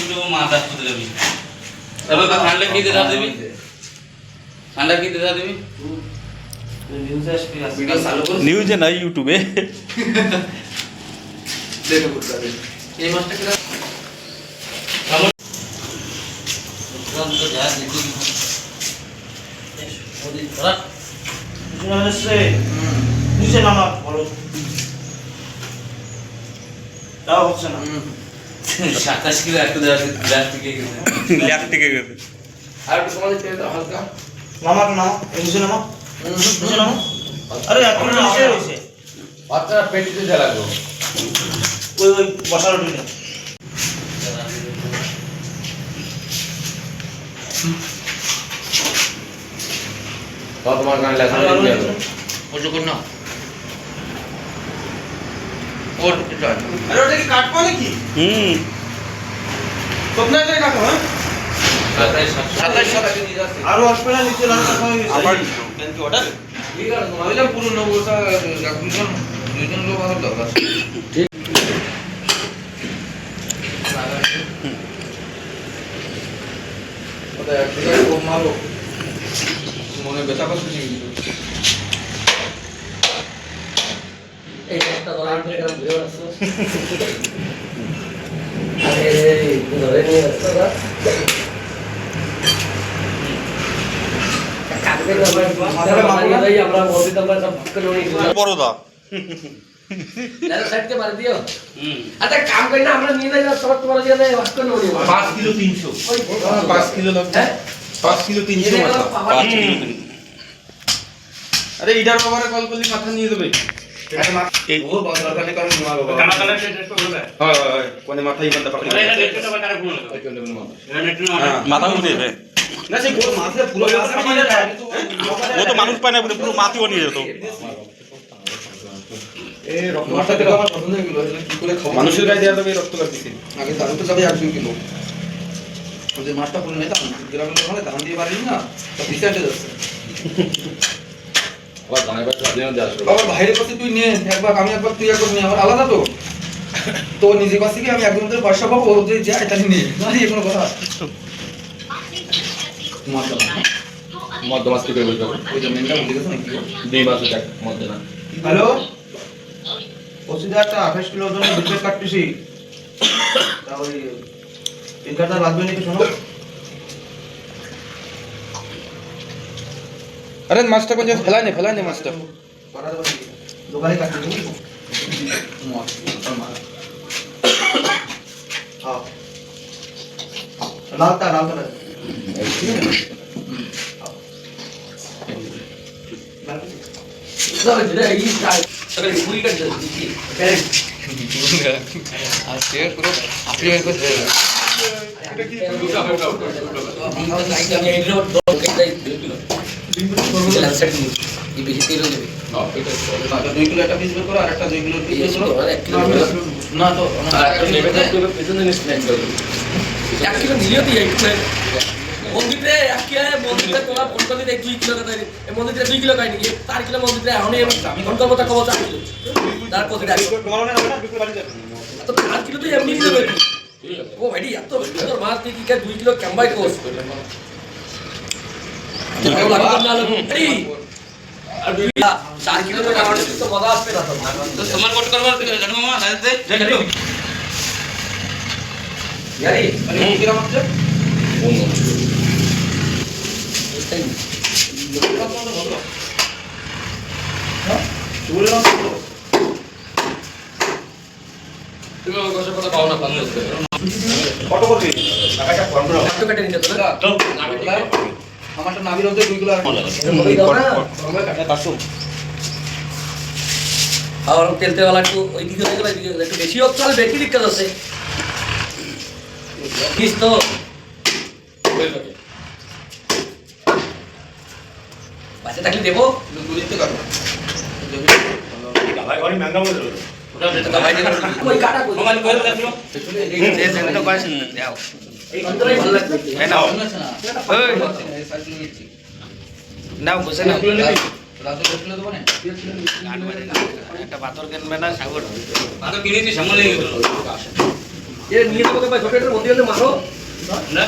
তো মাথা খুঁজে যাবি তবে ঠান্ডা কি দেখা দিবি ঠান্ডা কি দেখা দিবি ভিডিও চালু করে নিউজে নাই ইউটিউবে দেখো করতে হবে এই মাছটা কি আমার তো যা দেখি ওদি ধরা নিচে নামা বলো তাও হচ্ছে না 27 কিলো একটু ল্যাপটিকে গেছে ল্যাপটিকে গেছে আর একটু সময় দিতে দাও হালকা নামা নামা নিচে নামা নিচে নামা আরে এখন নিচে রয়েছে আপনারা পেটিতে যা লাগবে ওই বসার উঠে তোমার গান লেখা ওটা কর না ওর এটা আরে ওটা কি কাটবো নাকি তোমরা এটাই কাটো হ্যাঁ 27 টাকা নিয়ে যাচ্ছে আরো আসবে না নিচে রাখা হয়ে গেছে আবার কেন কি অর্ডার ঠিক আছে তোমাদের পুরো নবটা দুইজন লোক আর দরকার ঠিক ওটা একটু কম মারো মনে ব্যথা করছে এই একটা ধরার পরে কেন ঘুরে আসছো আরে ধরে নিয়ে আসছো না বড়দা साइड के मार दियो अच्छा काम करना हमरा नींद आ सब तुम्हारा जे है वास्को नो 5 किलो 300 5 किलो लगता है 5 किलो 300 माथा अरे इधर बाबा रे कॉल করলি মাথা নিয়ে দেবে এই ও বড় দরকার নেই কারণ নিয়া বাবা কানা কানা টেস্ট করবে হয় হয় কোনে মাথাই বন্ধ পাকড়ি আরে এটা নেটটা তো কারে ফোন লাগবে এটা নেট মাথা উঠে যাবে না সে পুরো মাথা পুরো ও তো মানুষ পায় না পুরো মাটিও নিয়ে যেত এই রক্ত মাথা থেকে আমার পছন্দ হয়ে গেল কি করে খাবো মানুষের গায়ে দেয়া তবে রক্ত লাগতেছে আগে দারু তো যাবে 1 কিলো ওই যে মাছটা পুরো নেতা গ্রামের লোক হলে ধান দিয়ে পারলি না তো ডিসেন্টে যাচ্ছে আবার গানে বাজে আপনিও দিয়ে আসবে আবার বাইরে পাশে তুই নে একবার আমি একবার তুই একবার নে আবার আলাদা তো তো নিজে পাশে কি আমি একদম তোর পয়সা পাবো যে যায় তাই নে না এই কোনো কথা মধ্যে মাছ থেকে বলতে হবে ওই যে মেনটা বলে গেছে নাকি 2 মাস টাকা মধ্যে না হ্যালো ওসিদা একটা 28 কিলো ওজনের বিস্কুট কাটতেছি তা ওই 3000 লাগবে নাকি শোনো अरे मास्टर को जस्ट फैलाने मास्टर করা দেব দোকানে কাটতে দেব হ্যাঁ লালটা सब जे है ई स्टाइल अगर पूरी कर दे आज शेयर करो अपनी मेरे को ये बेশি তেল হয়ে যাবে না এটা 2 কিলো একটা পিস বের করো আর একটা 2 কিলো পিস বের করো 1 কিলো না তো একটা নেবে না তো পেছনে স্ন্যাক করে 1 কিলো নিলেও তো একটু মন্দিরে আকিয়া মন্দিরে তোলা ফোন করে 2 কিলো কথা এই মন্দিরে 2 কিলো কাই নাকি 4 কিলো মন্দিরে আমি ফোন করব তা কব 4 কিলো তার কত টাকা তোমার মনে হবে না বিক্রি বাড়ি যাবে তো 4 কিলো তো এমনি নিয়ে যাবে ও ভাই এত সুন্দর মাছ দিয়ে কি 2 কিলো কামবাই কোস ভালো লাগবে না এই আর 4 কিলো তো মজা আসবে না তো সমান কত করব জানো মামা দে দেখো यारी মানে কি গ্রাম আছে চুলে না তুমি আমার কথা পাও না ভালো লাগছে কত করবি টাকাটা ফোন করো একটু কেটে নিতে তো না আমারটা নাবির মধ্যে 2 কিলো আর और तेलते वाला को ওই দিকে হয়ে গেল একটু বেশি হোক চলবে কি দিক্কত আছে কিস তো বাচ্চা থাকলে দেবো গুলিতে কাটো ভাই ঘরে ম্যাঙ্গা বলে দিল ওটা যেটা দাবাই দিও ওই কাটা কই মোবাইল কইরা দেখো এই সেটা কইছ দাও এই অন্তরে ভালো লাগবে এই নাও ওই নাও বসে নাও রাতে দেখলে দেবো না একটা পাথর কিনবে না সাগর পাতো কিনেছি সামনে নিয়ে গেল এ নিয়ে যাবো তো ভাই ছোটের মধ্যে হলে মারো না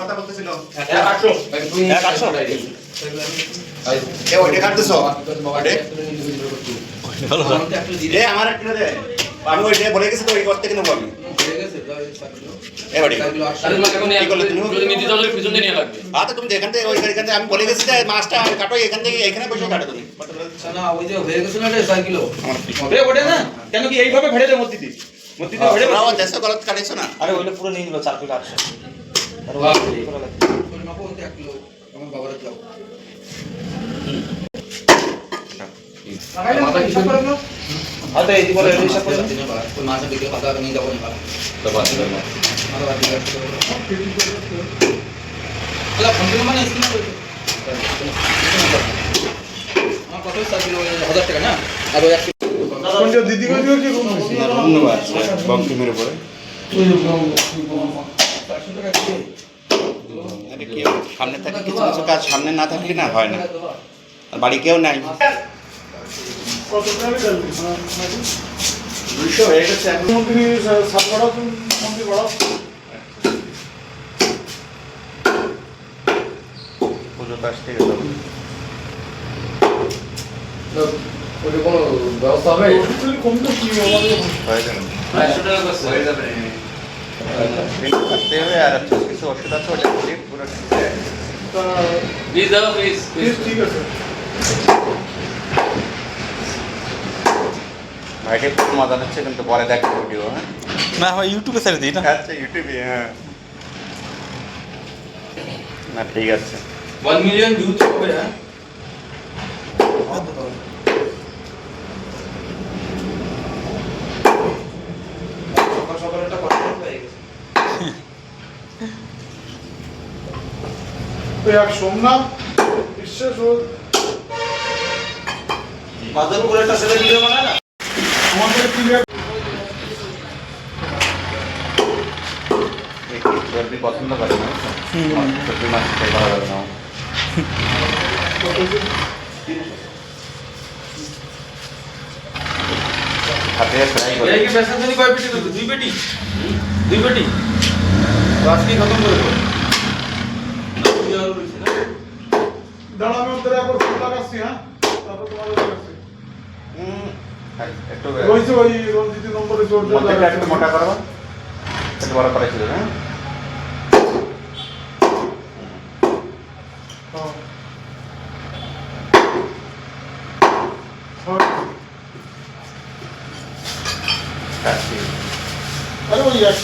কথা বলতেছিল ভাই, তুই এক আটশো? এ ওইটা কাটতেছ এ আমার একটা দে আমি ওই বলে গেছি তো ওই করতে কেন বলবি এ বাড়ি তাহলে তোমাকে এখন কি করলে তুমি? যদি নিতে তাহলে পিছন দিয়ে নিয়ে লাগবে হ্যাঁ তো তুমি যেখান থেকে ওই এখান থেকে আমি বলে গেছি যে মাছটা কাটো এখান থেকে এখানে বসে কাটো তুমি না ওই যে হয়ে গেছিল না 4 কিলো ওঠে না কেন কি এইভাবে ভেড়ে দেয় মসজিদে মসজিদে ভেড়ে ওরাও দেশে গলত কাটিছো না আরে ওইটা পুরো নিয়ে নিল 4 কিলো 800 আর বাহ। ওই করা লাগবে তোর মাপো 1 কিলো আমার বাবার দাও মাথা কি শুরু করলো হয়তো এই বলে এই সব করে কোন মাছ বিক্রি পাতা নিয়ে যাবো না তো বাদ দাও মাথা বাদ দিয়ে আলা ফোন দিলে মানে স্ক্রিন করে আমার কত 4 কিলো 1000 টাকা না আর ওই 1 কিলো বঙ্কিমের উপরে 400 টাকা দিয়ে আরে কি সামনে থাকে কিছু কিছু কাজ সামনে না থাকলে না হয় না আর বাড়ি কেউ নাই 200 হয়ে গেছে এখন পুজো কাজ থেকে যাবে ওটা কোনো ব্যবস্থা হবে হয়ে যাবে 500 টাকা করছে হয়ে যাবে দিন থাকতে হবে আর কিছু ওষুধ আছে ওটা দিয়ে পুরো ঠিক হয়ে যাবে। প্লিজ দাও প্লিজ ভাইকে খুব মজা হচ্ছে কিন্তু পরে দেখ ভিডিও হ্যাঁ না হয় ইউটিউবে ছেড়ে দিই না আচ্ছা ইউটিউবে হ্যাঁ না ঠিক আছে 1 মিলিয়ন ভিউ তো হবে হ্যাঁ সকাল সকাল একটা কথা হয়ে গেছে সোমনাথ বিশ্বাস ও বাদলপুর একটা ছেলে ভিডিও বানায় না আমাদের ক্লিয়ার চর্বি পছন্দ করে না চর্বি মাছ খেয়ে ভালো লাগে না হাতে ফ্রাই করে এই কি পেশা জানি কয় পেটি দিতে 2 পেটি 2 পেটি তো আজকে খতম করে দেব দাঁড়া আমি ওদের একবার ফোন লাগাচ্ছি হ্যাঁ তারপর তোমাদের লাগাচ্ছি একটু রয়েছে ওই রঞ্জিতের নম্বরে জোর দিয়ে মধ্যে একটু লাগাচ্ছি। মোটা করবো একটু বড় করেছিল হ্যাঁ হ্যাঁ। হ্যাঁ। কাটছি আরে ওই এক